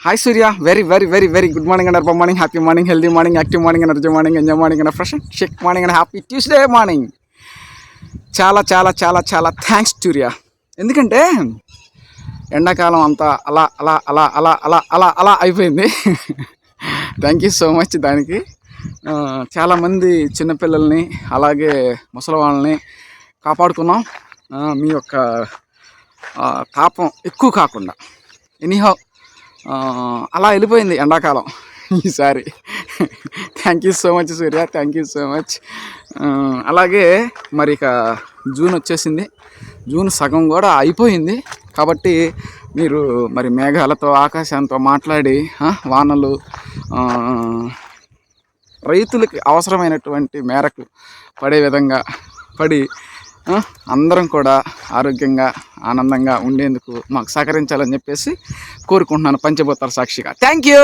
Hi Surya, very very very very good morning and urban morning, happy morning, healthy morning, active morning, energy morning, enjoy morning and fresh shake morning and happy Tuesday morning. చాలా చాలా చాలా చాలా thanks సూర్య. ఎందుకంటే ఎండాకాలం అంతా అలా అలా అలా అలా అలా అలా అలా అయిపోయింది. థ్యాంక్ యూ సో మచ్ దానికి. చాలామంది చిన్నపిల్లల్ని అలాగే ముసలి వాళ్ళని కాపాడుకున్నాం. మీ యొక్క తాపం ఎక్కువ కాకుండా ఎనీహౌ అలా వెళ్ళిపోయింది ఎండాకాలం ఈసారి. Thank you so much Surya, thank you so much. అలాగే మరి ఇక జూన్ వచ్చేసింది, జూన్ సగం కూడా అయిపోయింది. కాబట్టి మీరు మరి మేఘాలతో ఆకాశంతో మాట్లాడి వానలు రైతులకి అవసరమైనటువంటి మేరకు పడే విధంగా పడి అందరం కూడా ఆరోగ్యంగా ఆనందంగా ఉండేందుకు మాకు సహకరించాలని చెప్పేసి కోరుకుంటున్నాను పంచభూతాల సాక్షిగా. Thank you.